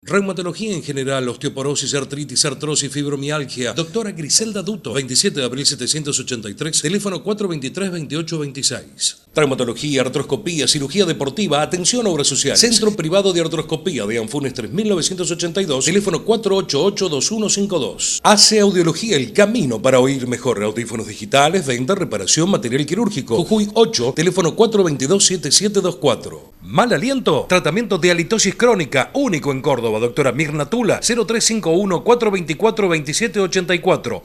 Reumatología en general, osteoporosis, artritis, artrosis, fibromialgia. Doctora Griselda Duto, 27 de abril 783, teléfono 423-2826. Traumatología, artroscopía, cirugía deportiva, atención a obras sociales. Centro Privado de Artroscopía de Anfunes 3982, teléfono 488-2152. Hace Audiología, el camino para oír mejor. Audífonos digitales, venta, reparación, material quirúrgico. Jujuy 8, teléfono 422-7724. Mal aliento, tratamiento de halitosis crónica, único en Córdoba. Doctora Mirna Tula, 0351-424-2784.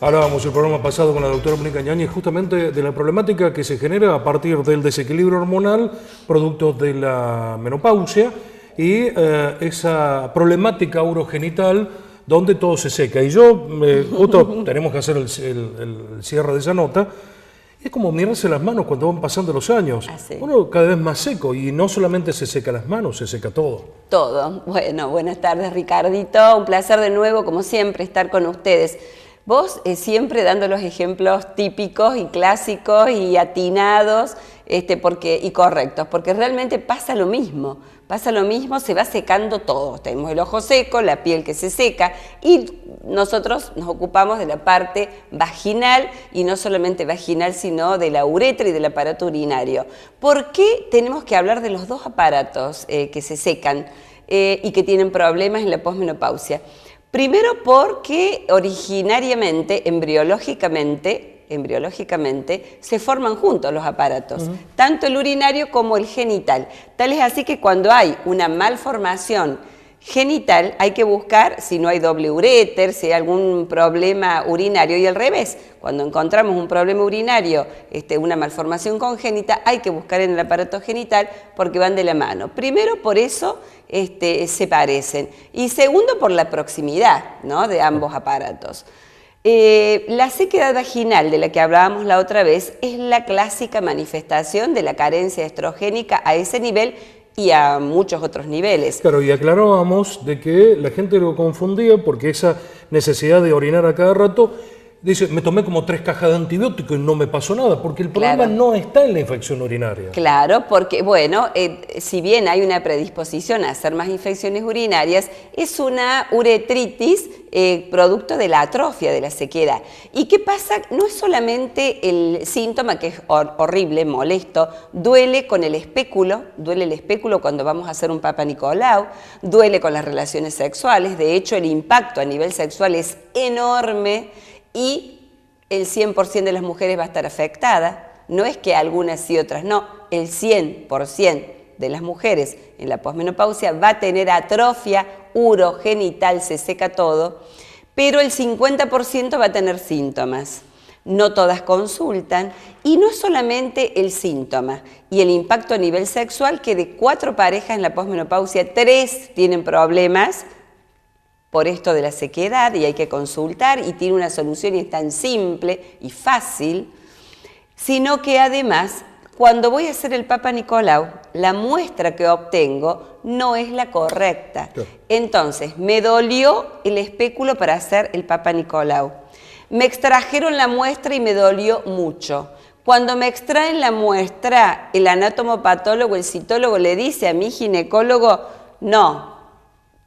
Hablábamos el programa pasado con la doctora Mónica Ñáñez justamente de la problemática que se genera a partir del desequilibrio hormonal, producto de la menopausia y esa problemática urogenital donde todo se seca. Y yo, justo tenemos que hacer el cierre de esa nota. Es como mirarse las manos cuando van pasando los años. Uno cada vez más seco y no solamente se seca las manos, se seca todo. Todo. Bueno, buenas tardes, Ricardito. Un placer de nuevo, como siempre, estar con ustedes. Vos siempre dando los ejemplos típicos y clásicos y atinados y correctos, porque realmente pasa lo mismo. Pasa lo mismo, se va secando todo. Tenemos el ojo seco, la piel que se seca y nosotros nos ocupamos de la parte vaginal y no solamente vaginal, sino de la uretra y del aparato urinario. ¿Por qué tenemos que hablar de los dos aparatos que se secan y que tienen problemas en la posmenopausia? Primero porque originariamente, embriológicamente, se forman juntos los aparatos, tanto el urinario como el genital. Tal es así que cuando hay una malformación genital hay que buscar si no hay doble uréter, si hay algún problema urinario y al revés. Cuando encontramos un problema urinario, una malformación congénita, hay que buscar en el aparato genital porque van de la mano. Primero por eso se parecen y segundo por la proximidad, ¿no?, de ambos aparatos. La sequedad vaginal de la que hablábamos la otra vez es la clásica manifestación de la carencia estrogénica a ese nivel y a muchos otros niveles. Claro, y aclarábamos de que la gente lo confundía porque esa necesidad de orinar a cada rato, dice, me tomé como 3 cajas de antibióticos y no me pasó nada, porque el problema no está en la infección urinaria. Claro, porque, bueno, si bien hay una predisposición a hacer más infecciones urinarias, es una uretritis producto de la atrofia, de la sequedad. ¿Y qué pasa? No es solamente el síntoma, que es horrible, molesto, duele con el espéculo, duele el espéculo cuando vamos a hacer un Papa Nicolau, duele con las relaciones sexuales, de hecho el impacto a nivel sexual es enorme, y el 100% de las mujeres va a estar afectada. No es que algunas sí, otras no. El 100% de las mujeres en la posmenopausia va a tener atrofia urogenital, se seca todo, pero el 50% va a tener síntomas. No todas consultan y no es solamente el síntoma y el impacto a nivel sexual, que de 4 parejas en la posmenopausia, 3 tienen problemas por esto de la sequedad y hay que consultar y tiene una solución y es tan simple y fácil, sino que además cuando voy a hacer el Papa Nicolau, la muestra que obtengo no es la correcta. Entonces, me dolió el espéculo para hacer el Papa Nicolau. Me extrajeron la muestra y me dolió mucho. Cuando me extraen la muestra, el anatomopatólogo, el citólogo le dice a mi ginecólogo, no,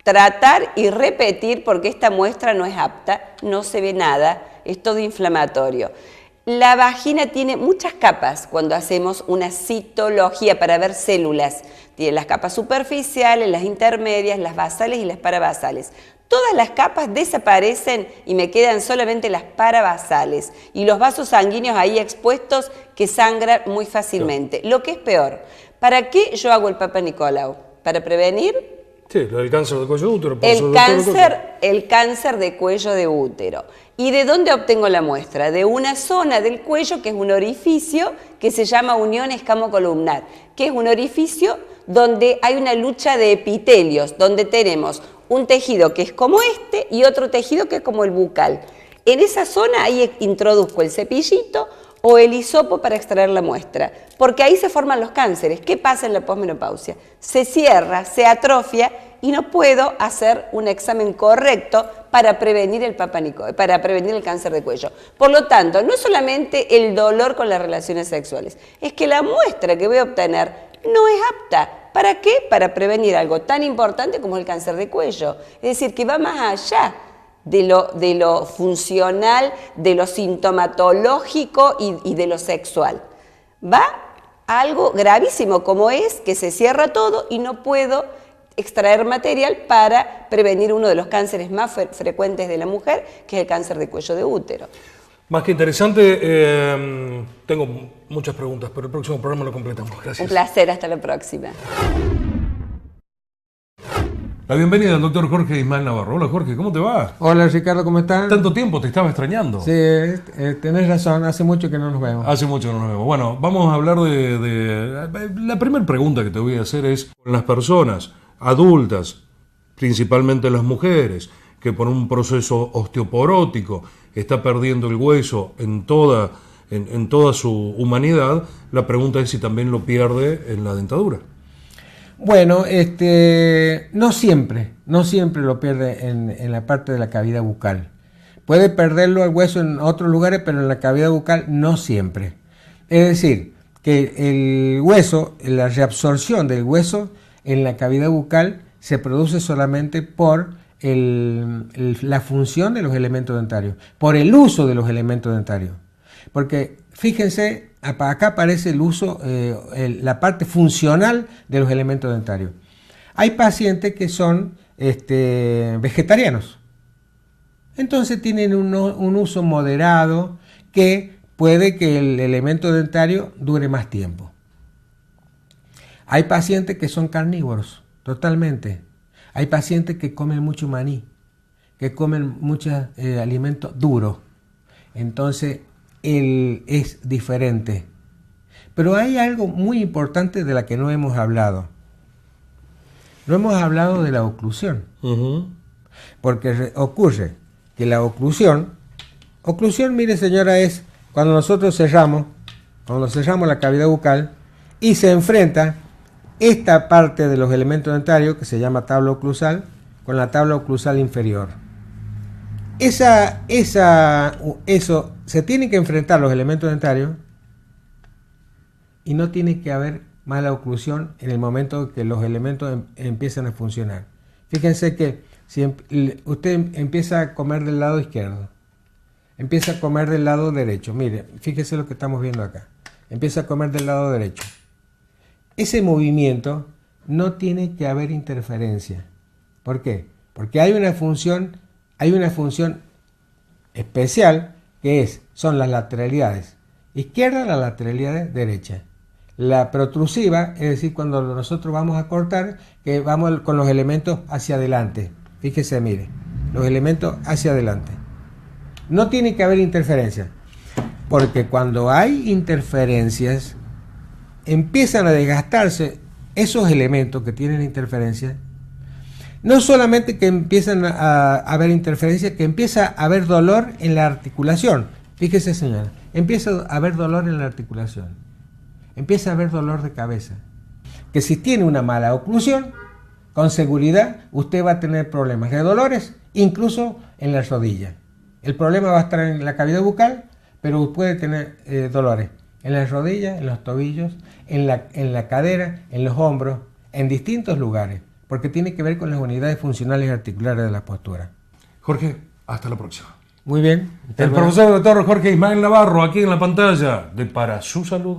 tratar y repetir porque esta muestra no es apta, no se ve nada, es todo inflamatorio. La vagina tiene muchas capas cuando hacemos una citología para ver células. Tiene las capas superficiales, las intermedias, las basales y las parabasales. Todas las capas desaparecen y me quedan solamente las parabasales y los vasos sanguíneos ahí expuestos que sangran muy fácilmente. Lo que es peor, ¿para qué yo hago el Papa Nicolau? ¿Para prevenir? Sí, el cáncer de cuello de útero. El cáncer de cuello de útero. ¿Y de dónde obtengo la muestra? De una zona del cuello que es un orificio que se llama unión escamocolumnar, que es un orificio donde hay una lucha de epitelios, donde tenemos un tejido que es como este y otro tejido que es como el bucal. En esa zona ahí introduzco el cepillito o el hisopo para extraer la muestra, porque ahí se forman los cánceres. ¿Qué pasa en la posmenopausia? Se cierra, se atrofia y no puedo hacer un examen correcto para prevenir para prevenir el cáncer de cuello. Por lo tanto, no es solamente el dolor con las relaciones sexuales, es que la muestra que voy a obtener no es apta. ¿Para qué? Para prevenir algo tan importante como el cáncer de cuello. Es decir, que va más allá de lo funcional, de lo sintomatológico y de lo sexual. Va a algo gravísimo como es que se cierra todo y no puedo extraer material para prevenir uno de los cánceres más frecuentes de la mujer, que es el cáncer de cuello de útero. Más que interesante, tengo muchas preguntas, pero el próximo programa lo completamos. Gracias. Un placer, hasta la próxima. La bienvenida al doctor Jorge Ismael Navarro. Hola Jorge, ¿cómo te va? Hola Ricardo, ¿cómo estás? Tanto tiempo, te estaba extrañando. Sí, tenés razón, hace mucho que no nos vemos. Hace mucho que no nos vemos. Bueno, vamos a hablar la primera pregunta que te voy a hacer es, con las personas adultas, principalmente las mujeres, que por un proceso osteoporótico está perdiendo el hueso en toda su humanidad, la pregunta es si también lo pierde en la dentadura. Bueno, no siempre lo pierde en la parte de la cavidad bucal. Puede perderlo el hueso en otros lugares, pero en la cavidad bucal no siempre. Es decir, que el hueso, la reabsorción del hueso en la cavidad bucal se produce solamente por la función de los elementos dentarios, por el uso de los elementos dentarios. Porque fíjense, acá aparece el uso, la parte funcional de los elementos dentarios. Hay pacientes que son vegetarianos, entonces tienen un uso moderado que puede que el elemento dentario dure más tiempo. Hay pacientes que son carnívoros, totalmente. Hay pacientes que comen mucho maní, que comen muchos alimentos duros. Entonces, es diferente. Pero hay algo muy importante de la que no hemos hablado. No hemos hablado de la oclusión. Porque ocurre que la oclusión, mire señora, es cuando nosotros cerramos la cavidad bucal y se enfrenta esta parte de los elementos dentarios, que se llama tabla oclusal, con la tabla oclusal inferior. Eso se tienen que enfrentar los elementos dentarios y no tiene que haber mala oclusión en el momento que los elementos empiezan a funcionar. Fíjense que si usted empieza a comer del lado izquierdo, empieza a comer del lado derecho, mire, fíjese lo que estamos viendo acá, empieza a comer del lado derecho. Ese movimiento no tiene que haber interferencia. ¿Por qué? Porque hay una función especial que son las lateralidades izquierda, las lateralidades derecha. La protrusiva, es decir, cuando nosotros vamos a cortar, que vamos con los elementos hacia adelante. Fíjese, mire, los elementos hacia adelante. No tiene que haber interferencia, porque cuando hay interferencias, empiezan a desgastarse esos elementos que tienen interferencia. No solamente que empiezan a haber interferencia, que empieza a haber dolor en la articulación. Fíjese señora, empieza a haber dolor en la articulación. Empieza a haber dolor de cabeza. Que si tiene una mala oclusión, con seguridad usted va a tener problemas de dolores, incluso en la rodilla. El problema va a estar en la cavidad bucal, pero puede tener dolores en las rodillas, en los tobillos, en la cadera, en los hombros, en distintos lugares, porque tiene que ver con las unidades funcionales y articulares de la postura. Jorge, hasta la próxima. Muy bien. El profesor doctor Jorge Ismael Navarro, aquí en la pantalla de Para Su Salud.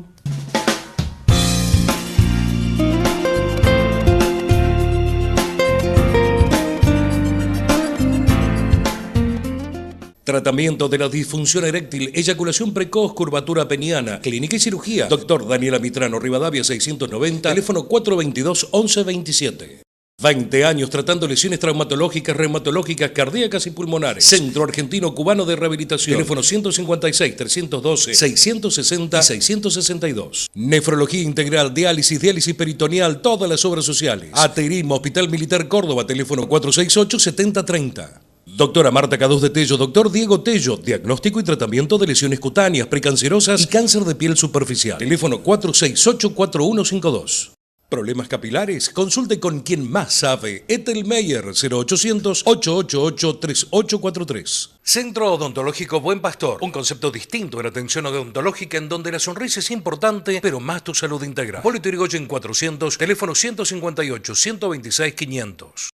Tratamiento de la disfunción eréctil, eyaculación precoz, curvatura peniana, clínica y cirugía. Doctor Daniela Mitrano, Rivadavia 690, teléfono 422-1127. 20 años tratando lesiones traumatológicas, reumatológicas, cardíacas y pulmonares. Centro Argentino Cubano de Rehabilitación. Teléfono 156-312-660-662. Nefrología integral, diálisis peritoneal, todas las obras sociales. Aterismo, Hospital Militar Córdoba, teléfono 468-7030. Doctora Marta Caduz de Tello, doctor Diego Tello, diagnóstico y tratamiento de lesiones cutáneas, precancerosas y cáncer de piel superficial. Teléfono 468-4152. ¿Problemas capilares? Consulte con quien más sabe. Ethel Meyer, 0800-888-3843. Centro Odontológico Buen Pastor. Un concepto distinto de la atención odontológica en donde la sonrisa es importante, pero más tu salud integral. Polito Yrigoyen 400, teléfono 158-126-500.